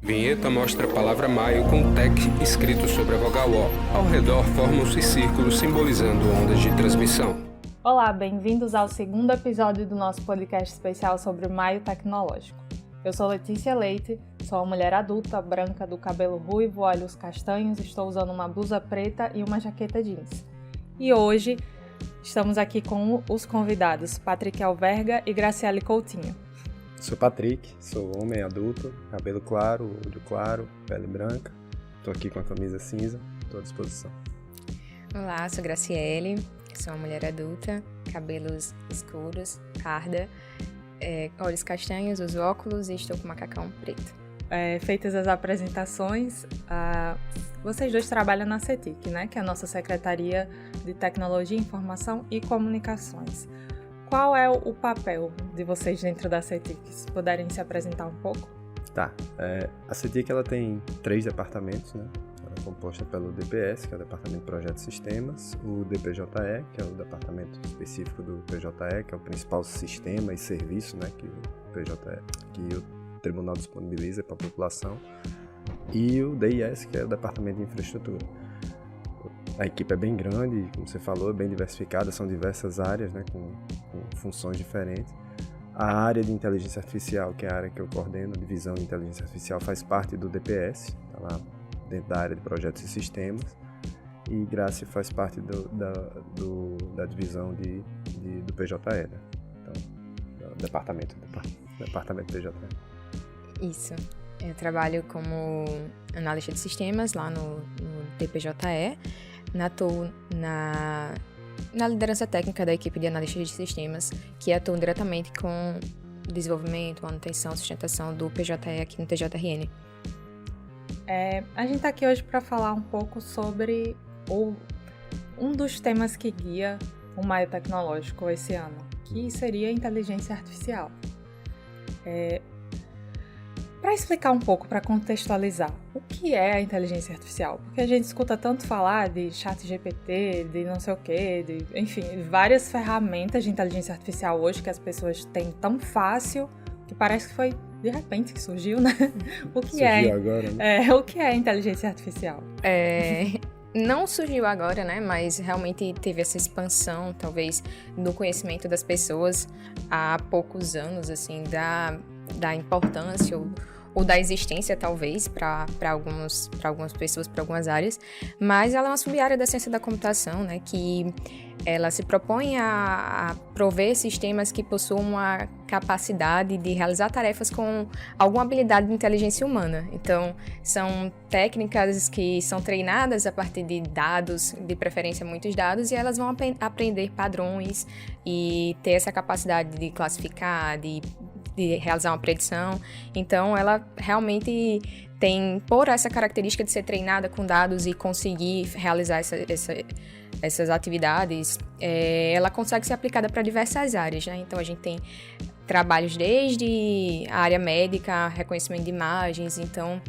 Vinheta mostra a palavra maio com tech escrito sobre a vogal O. Ao redor formam-se círculos simbolizando ondas de transmissão. Olá, bem-vindos ao segundo episódio do nosso podcast especial sobre o Maio Tecnológico. Eu sou Letícia Leite, sou uma mulher adulta, branca, do cabelo ruivo, olhos castanhos, estou usando uma blusa preta e uma jaqueta jeans. E hoje estamos aqui com os convidados Patrick Alverga e Graciele Coutinho. Sou Patrick, sou homem adulto, cabelo claro, olho claro, pele branca. Estou aqui com a camisa cinza, estou à disposição. Olá, sou Graciele, sou uma mulher adulta, cabelos escuros, parda, olhos castanhos, uso óculos e estou com macacão preto. Feitas as apresentações, vocês dois trabalham na CETIC, né? Que é a nossa Secretaria de Tecnologia, Informação e Comunicações. Qual é o papel de vocês dentro da CETIC? Se puderem se apresentar um pouco. Tá, a CETIC ela tem 3 departamentos, né? Ela é composta pelo DPS, que é o Departamento de Projetos e Sistemas, o DPJE, que é o departamento específico do PJE, que é o principal sistema e serviço, né, que o PJE, que o Tribunal disponibiliza para a população, e o DIS, que é o Departamento de Infraestrutura. A equipe é bem grande, como você falou, é bem diversificada, são diversas áreas, né, com funções diferentes. A área de inteligência artificial, que é a área que eu coordeno, a divisão de inteligência artificial, faz parte do DPS, está lá dentro da área de projetos e sistemas, e Grace faz parte da divisão do PJE, né? Então, do departamento PJE. Isso. Eu trabalho como analista de sistemas lá no DPJE. Atuo na liderança técnica da equipe de analistas de sistemas, que atuam diretamente com desenvolvimento, manutenção, sustentação do PJE aqui no TJRN. A gente está aqui hoje para falar um pouco sobre um dos temas que guia o Maio Tecnológico esse ano, que seria a inteligência artificial. Para explicar um pouco, para contextualizar, o que é a inteligência artificial? Porque a gente escuta tanto falar de chat GPT, de não sei o quê, enfim, várias ferramentas de inteligência artificial hoje que as pessoas têm tão fácil, que parece que foi de repente que surgiu, né? O que agora, né? O que é a inteligência artificial? Não surgiu agora, né? Mas realmente teve essa expansão, talvez, do conhecimento das pessoas há poucos anos, assim, da importância ou da existência, talvez, para algumas pessoas, para algumas áreas, mas ela é uma sub-área da ciência da computação, né, que ela se propõe a prover sistemas que possuam uma capacidade de realizar tarefas com alguma habilidade de inteligência humana. Então, são técnicas que são treinadas a partir de dados, de preferência muitos dados, e elas vão aprender padrões e ter essa capacidade de classificar, de realizar uma predição. Então, ela realmente tem, por essa característica de ser treinada com dados e conseguir realizar essas atividades, ela consegue ser aplicada para diversas áreas, né? Então, a gente tem trabalhos desde a área médica, reconhecimento de imagens, então,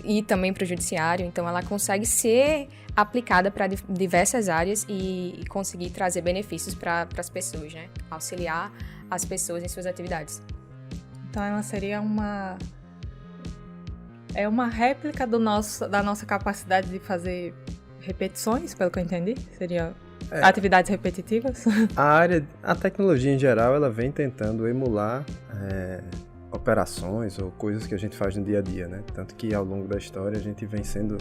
e também para o judiciário. Então, ela consegue ser aplicada para diversas áreas e conseguir trazer benefícios para as pessoas, né? Auxiliar as pessoas em suas atividades. Então, ela seria uma réplica da nossa capacidade de fazer repetições, pelo que eu entendi? Seria atividades repetitivas? A tecnologia em geral, ela vem tentando emular operações ou coisas que a gente faz no dia a dia, né? Tanto que ao longo da história a gente vem sendo,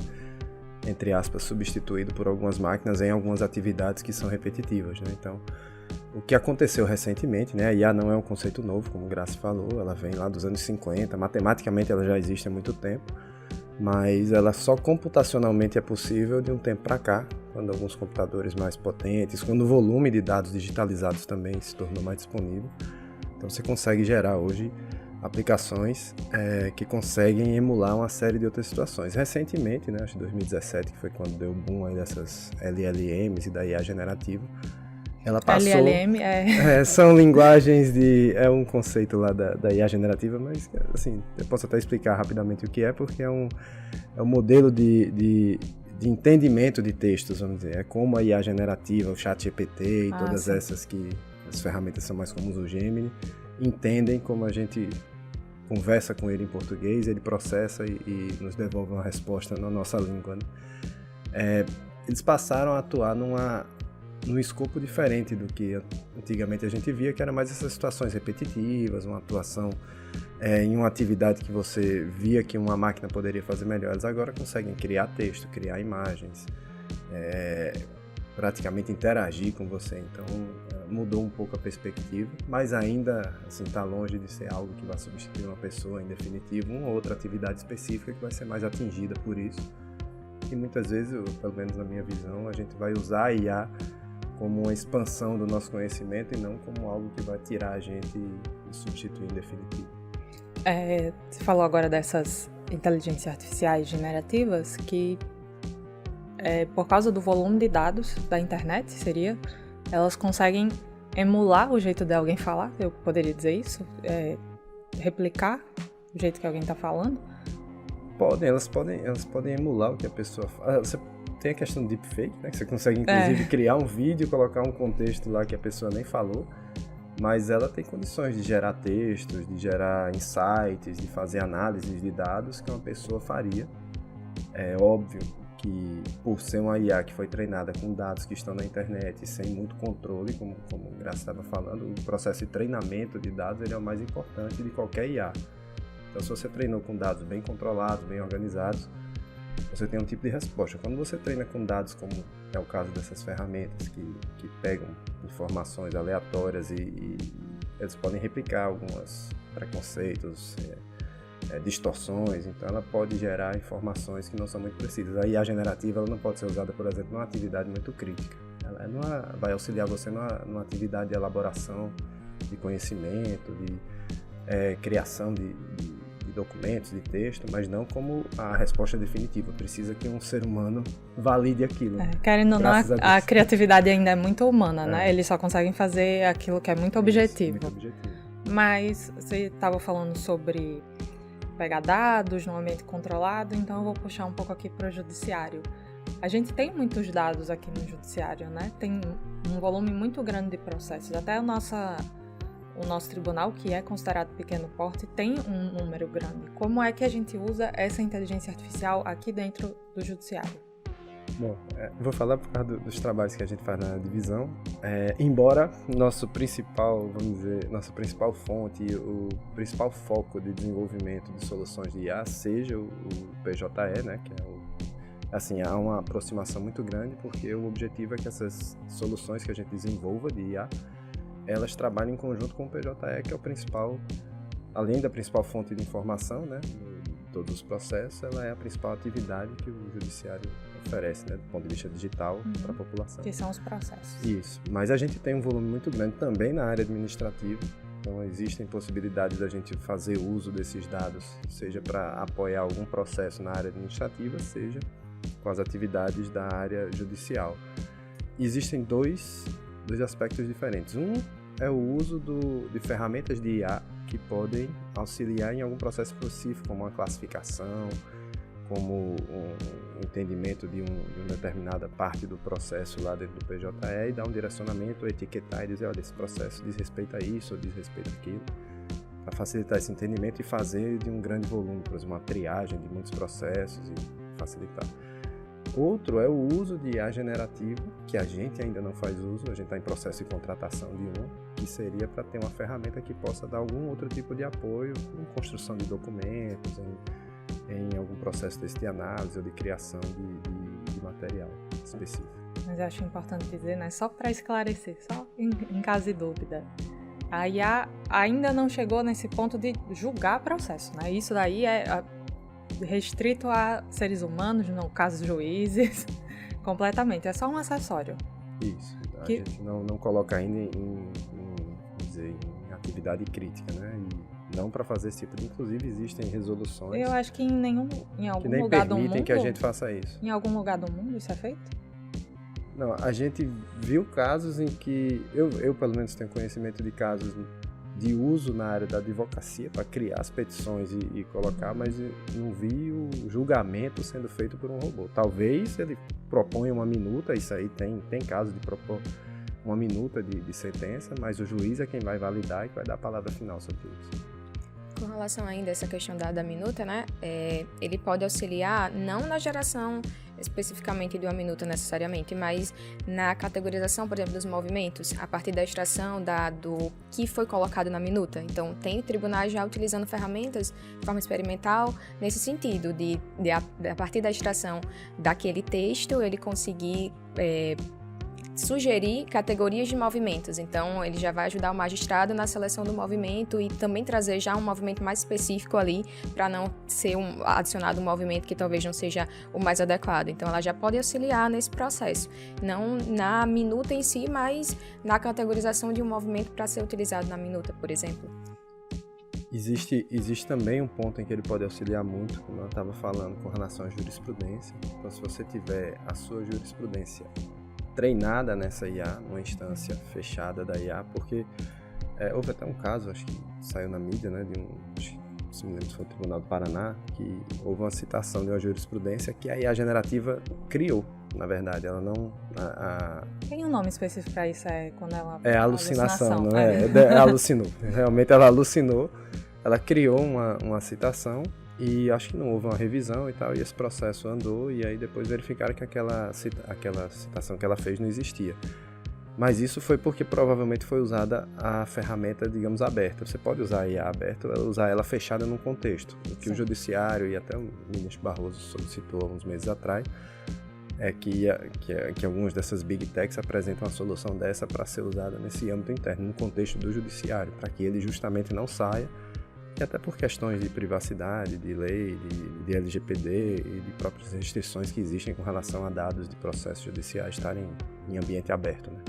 entre aspas, substituído por algumas máquinas em algumas atividades que são repetitivas, né? Então, o que aconteceu recentemente, né? A IA não é um conceito novo, como o Graça falou, ela vem lá dos anos 50, matematicamente ela já existe há muito tempo, mas ela só computacionalmente é possível de um tempo para cá, quando alguns computadores mais potentes, quando o volume de dados digitalizados também se tornou mais disponível. Então você consegue gerar hoje aplicações que conseguem emular uma série de outras situações. Recentemente, né, acho que 2017, que foi quando deu o boom aí dessas LLMs e da IA generativa, ela passou... LLM são linguagens é um conceito lá da IA generativa, mas assim, eu posso até explicar rapidamente o que é, porque é um modelo de entendimento de textos, vamos dizer. É como a IA generativa, o chat GPT e todas essas que as ferramentas são mais comuns, o Gemini, entendem como conversa com ele em português, ele processa e nos devolve uma resposta na nossa língua, né? Eles passaram a atuar num escopo diferente do que antigamente a gente via, que era mais essas situações repetitivas, uma atuação em uma atividade que você via que uma máquina poderia fazer melhor. Eles agora conseguem criar texto, criar imagens, praticamente interagir com você. Então mudou um pouco a perspectiva, mas ainda assim está longe de ser algo que vai substituir uma pessoa em definitivo, uma outra atividade específica que vai ser mais atingida por isso. E muitas vezes, pelo menos na minha visão, a gente vai usar a IA como uma expansão do nosso conhecimento e não como algo que vai tirar a gente e substituir em definitivo. Você falou agora dessas inteligências artificiais generativas que, por causa do volume de dados da internet, elas conseguem emular o jeito de alguém falar, eu poderia dizer isso? Replicar o jeito que alguém está falando? Elas podem emular o que a pessoa fala. Você tem a questão do deepfake, né? Que você consegue, inclusive, criar um vídeo, colocar um contexto lá que a pessoa nem falou, mas ela tem condições de gerar textos, de gerar insights, de fazer análises de dados que uma pessoa faria. É óbvio que, por ser uma IA que foi treinada com dados que estão na internet, sem muito controle, como o Graça estava falando, o processo de treinamento de dados ele é o mais importante de qualquer IA. Então, se você treinou com dados bem controlados, bem organizados, você tem um tipo de resposta. Quando você treina com dados, como é o caso dessas ferramentas que pegam informações aleatórias e eles podem replicar alguns preconceitos, distorções, então ela pode gerar informações que não são muito precisas. A IA generativa ela não pode ser usada, por exemplo, numa atividade muito crítica. Ela vai auxiliar você numa atividade de elaboração de conhecimento, de criação de documentos, de texto, mas não como a resposta definitiva. Precisa que um ser humano valide aquilo. Querendo ou não, a criatividade ainda é muito humana, né? Eles só conseguem fazer aquilo que é muito objetivo. Muito objetivo. Mas você estava falando sobre pegar dados num ambiente controlado, então eu vou puxar um pouco aqui para o judiciário. A gente tem muitos dados aqui no judiciário, né? Tem um volume muito grande de processos. Até o nosso tribunal, que é considerado pequeno porte, tem um número grande. Como é que a gente usa essa inteligência artificial aqui dentro do judiciário? Bom, vou falar por causa dos trabalhos que a gente faz na divisão. Embora nossa principal fonte, o principal foco de desenvolvimento de soluções de IA seja o PJE, né, que há uma aproximação muito grande, porque o objetivo é que essas soluções que a gente desenvolva de IA elas trabalham em conjunto com o PJE, que é o principal, além da principal fonte de informação, né, de todos os processos, ela é a principal atividade que o judiciário oferece, né, do ponto de vista digital para a população. Que são os processos. Isso, mas a gente tem um volume muito grande também na área administrativa, então existem possibilidades da gente fazer uso desses dados, seja para apoiar algum processo na área administrativa, seja com as atividades da área judicial. Existem dois aspectos diferentes. Um é o uso de ferramentas de IA que podem auxiliar em algum processo específico, como uma classificação, como um entendimento de uma determinada parte do processo lá dentro do PJE e dar um direcionamento, etiquetar e dizer, olha, esse processo diz respeito a isso ou diz respeito àquilo, para facilitar esse entendimento e fazer de um grande volume, por exemplo, uma triagem de muitos processos e facilitar. Outro é o uso de IA generativa, que a gente ainda não faz uso, a gente está em processo de contratação de que seria para ter uma ferramenta que possa dar algum outro tipo de apoio em construção de documentos, em algum processo de análise ou de criação de material específico. Mas eu acho importante dizer, né, só para esclarecer, só em caso de dúvida, a IA ainda não chegou nesse ponto de julgar processo, né? Isso daí é restrito a seres humanos, no caso juízes, completamente. É só um acessório. Isso. A gente não coloca ainda em atividade crítica, né? E não para fazer esse tipo de... Inclusive, existem resoluções... Eu acho que em algum lugar do mundo... que nem permitem que a gente faça isso. Em algum lugar do mundo isso é feito? Não, a gente viu casos em que... Eu pelo menos, tenho conhecimento de casos de uso na área da advocacia para criar as petições e colocar, mas não vi o julgamento sendo feito por um robô. Talvez ele proponha uma minuta, isso aí tem caso de propor uma minuta de sentença, mas o juiz é quem vai validar e vai dar a palavra final sobre isso. com relação ainda a essa questão da minuta, né? Ele pode auxiliar não na geração especificamente de uma minuta necessariamente, mas na categorização, por exemplo, dos movimentos, a partir da extração do que foi colocado na minuta. Então, tem tribunais já utilizando ferramentas de forma experimental nesse sentido, de a partir da extração daquele texto, ele conseguir sugerir categorias de movimentos. Então, ele já vai ajudar o magistrado na seleção do movimento e também trazer já um movimento mais específico ali, para não ser adicionado um movimento que talvez não seja o mais adequado. Então, ela já pode auxiliar nesse processo, não na minuta em si, mas na categorização de um movimento para ser utilizado na minuta, por exemplo. Existe também um ponto em que ele pode auxiliar muito, como eu estava falando, com relação à jurisprudência. Então, se você tiver a sua jurisprudência treinada nessa IA, numa instância fechada da IA, porque houve até um caso, acho que saiu na mídia, né, se me lembro se foi o Tribunal do Paraná, que houve uma citação de uma jurisprudência que a IA generativa criou, na verdade, ela não... Tem um nome específico para isso, quando ela... É alucinação, não é? Alucinou, realmente ela alucinou, ela criou uma citação, e acho que não houve uma revisão e tal, e esse processo andou, e aí depois verificaram que aquela citação que ela fez não existia. Mas isso foi porque provavelmente foi usada a ferramenta, digamos, aberta. Você pode usar a IA aberta ou usar ela fechada num contexto. O que Sim. O Judiciário e até o ministro Barroso solicitou há uns meses atrás é que algumas dessas Big Techs apresentam uma solução dessa para ser usada nesse âmbito interno, no contexto do Judiciário, para que ele justamente não saia. E até por questões de privacidade, de lei, de LGPD e de próprias restrições que existem com relação a dados de processos judiciais estarem em ambiente aberto, né?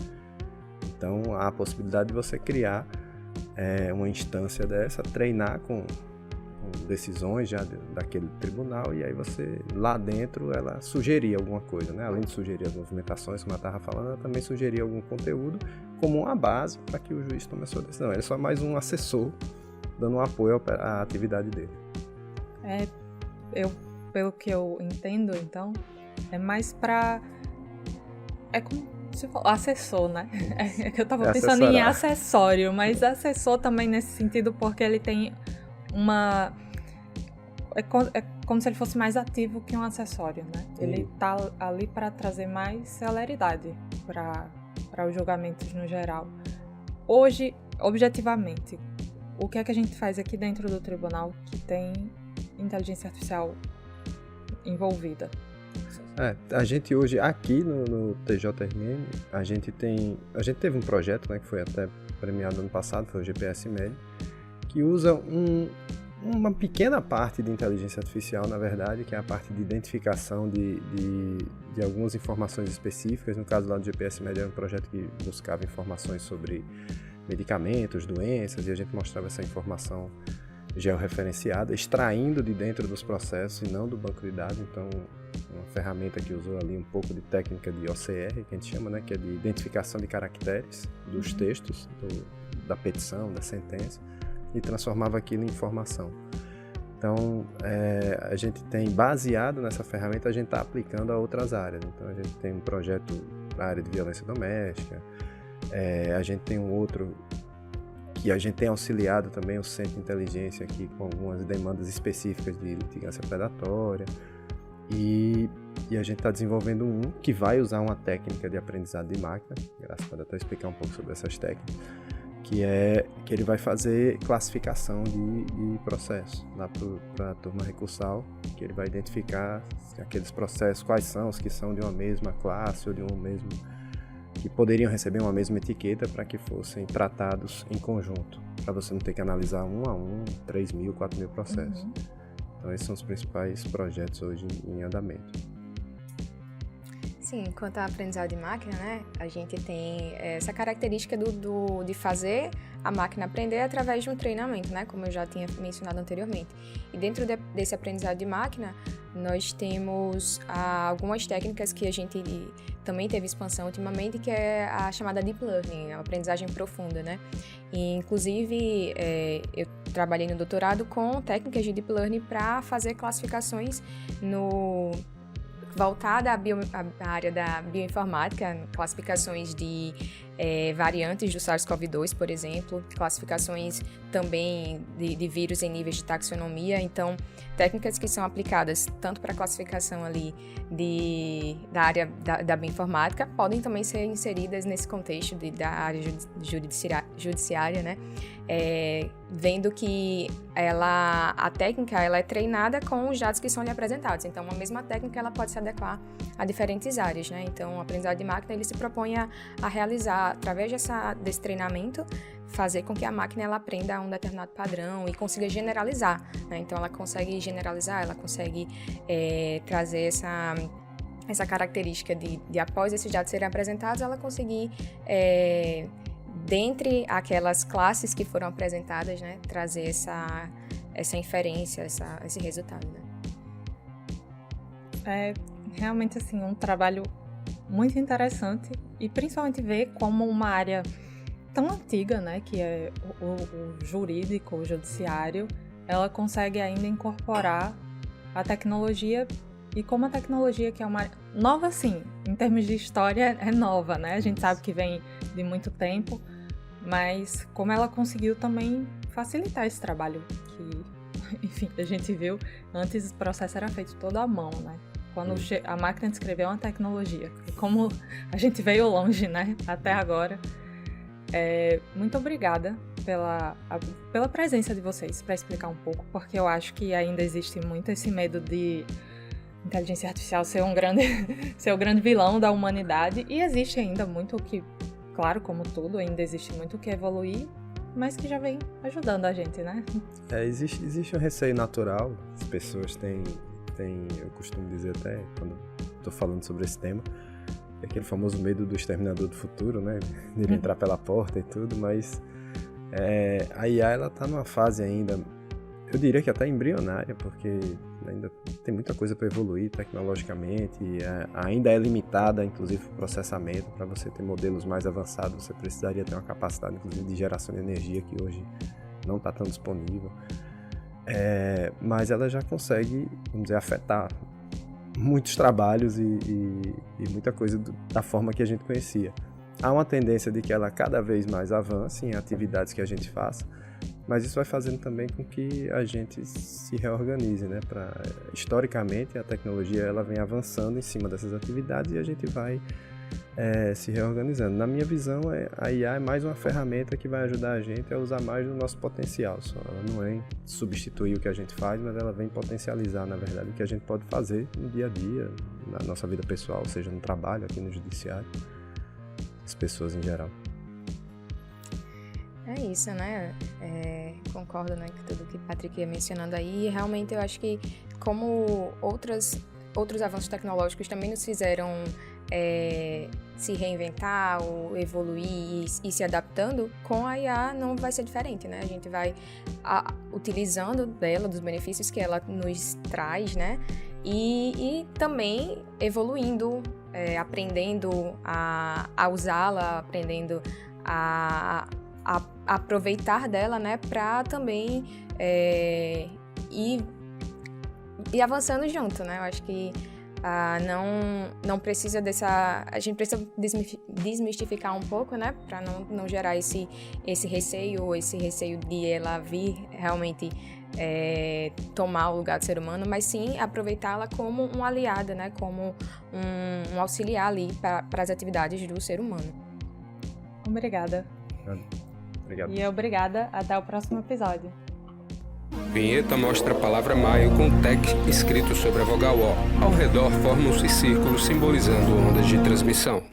Então, há a possibilidade de você criar uma instância dessa, treinar com decisões já daquele tribunal, e aí você, lá dentro, ela sugerir alguma coisa, né? Além de sugerir as movimentações, como eu estava falando, ela também sugerir algum conteúdo como uma base para que o juiz tome a sua decisão. Ele é só mais um assessor dando um apoio à atividade dele. Pelo que eu entendo, então, é mais para... É como você falou, assessor, né? É que eu tava pensando em acessório, mas assessor também nesse sentido, porque ele tem uma... É como se ele fosse mais ativo que um acessório, né? Ele tá ali para trazer mais celeridade para os julgamentos no geral. Hoje, objetivamente, o que é que a gente faz aqui dentro do tribunal que tem inteligência artificial envolvida? A gente hoje, aqui no TJRM, a gente teve um projeto, né, que foi até premiado ano passado, foi o GPS MED, que usa uma pequena parte de inteligência artificial, na verdade, que é a parte de identificação de algumas informações específicas. No caso lá do GPS MED, era um projeto que buscava informações sobre medicamentos, doenças, e a gente mostrava essa informação georreferenciada, extraindo de dentro dos processos e não do banco de dados. Então, uma ferramenta que usou ali um pouco de técnica de OCR, que a gente chama, né, que é de identificação de caracteres dos textos, da petição, da sentença, e transformava aquilo em informação. Então, a gente tem, baseado nessa ferramenta, a gente está aplicando a outras áreas. Então, a gente tem um projeto na área de violência doméstica, a gente tem um outro que a gente tem auxiliado também o Centro de Inteligência aqui com algumas demandas específicas de litigância predatória, e a gente está desenvolvendo um que vai usar uma técnica de aprendizado de máquina. Graças pode até explicar um pouco sobre essas técnicas, que ele vai fazer classificação de processos lá para a turma recursal, que ele vai identificar aqueles processos, quais são os que são de uma mesma classe ou de um mesmo, que poderiam receber uma mesma etiqueta, para que fossem tratados em conjunto, para você não ter que analisar um a um 3.000, 4.000 processos. Então esses são os principais projetos hoje em andamento. Sim, quanto à aprendizado de máquina, né, a gente tem essa característica de fazer a máquina aprender através de um treinamento, né, como eu já tinha mencionado anteriormente. E dentro desse aprendizado de máquina, nós temos algumas técnicas que a gente também teve expansão ultimamente, que é a chamada Deep Learning, a aprendizagem profunda, né? E, inclusive, eu trabalhei no doutorado com técnicas de Deep Learning para fazer classificações voltada à área da bioinformática, classificações de variantes do SARS-CoV-2, por exemplo, classificações também de vírus em níveis de taxonomia. Então, técnicas que são aplicadas tanto para a classificação ali da área da bioinformática podem também ser inseridas nesse contexto da área judiciária, né? Vendo que a técnica ela é treinada com os dados que são lhe apresentados. Então, uma mesma técnica ela pode se adequar a diferentes áreas, né? Então, o aprendizado de máquina ele se propõe a realizar, através desse treinamento, fazer com que a máquina ela aprenda um determinado padrão e consiga generalizar, né? Então, ela consegue generalizar, ela consegue trazer essa característica de após esses dados serem apresentados, ela conseguir dentre aquelas classes que foram apresentadas, né, trazer essa inferência, esse resultado, né? É realmente assim um trabalho muito interessante e principalmente ver como uma área tão antiga, né, que é o jurídico, o judiciário, ela consegue ainda incorporar a tecnologia e como a tecnologia que é uma nova, sim, em termos de história é nova, né? A gente sabe que vem de muito tempo, mas como ela conseguiu também facilitar esse trabalho que, enfim, a gente viu, antes o processo era feito todo à mão, né? Quando a máquina de escrever é uma tecnologia. E como a gente veio longe, né, até agora. Muito obrigada pela presença de vocês para explicar um pouco, porque eu acho que ainda existe muito esse medo de inteligência artificial ser o grande vilão da humanidade, e existe ainda muito o que, claro, como tudo, ainda existe muito o que evoluir, mas que já vem ajudando a gente, né? Existe um receio natural, as pessoas têm, eu costumo dizer até quando estou falando sobre esse tema, é aquele famoso medo do exterminador do futuro, né? De ele entrar pela porta e tudo, mas a IA ela está numa fase ainda, eu diria que até embrionária, porque ainda tem muita coisa para evoluir tecnologicamente, ainda é limitada, inclusive, o processamento. Para você ter modelos mais avançados, você precisaria ter uma capacidade, inclusive, de geração de energia que hoje não está tão disponível. Mas ela já consegue, vamos dizer, afetar muitos trabalhos e muita coisa da forma que a gente conhecia. Há uma tendência de que ela cada vez mais avance em atividades que a gente faça, mas isso vai fazendo também com que a gente se reorganize, né? Historicamente, a tecnologia ela vem avançando em cima dessas atividades e a gente vai se reorganizando. Na minha visão, a IA é mais uma ferramenta que vai ajudar a gente a usar mais do nosso potencial. Ela não é substituir o que a gente faz, mas ela vem potencializar, na verdade, o que a gente pode fazer no dia a dia, na nossa vida pessoal, seja no trabalho, aqui no judiciário, as pessoas em geral. É isso, né? Concordo, né, com tudo que o Patrick ia mencionando aí. E realmente eu acho que como outros avanços tecnológicos também nos fizeram se reinventar ou evoluir e se adaptando, com a IA não vai ser diferente, né? A gente vai utilizando dela, dos benefícios que ela nos traz, né? E também evoluindo, aprendendo a usá-la, aprendendo a aproveitar dela, né, para também ir avançando junto, né? Eu acho que não precisa a gente precisa desmistificar um pouco, né, para não gerar esse receio de ela vir realmente tomar o lugar do ser humano, mas sim aproveitá-la como um aliado, né, como um auxiliar ali para as atividades do ser humano. Obrigada. Obrigado. E obrigada. Até o próximo episódio. Vinheta mostra a palavra maio com text escrito sobre a vogal O. Ao redor formam-se círculos simbolizando ondas de transmissão.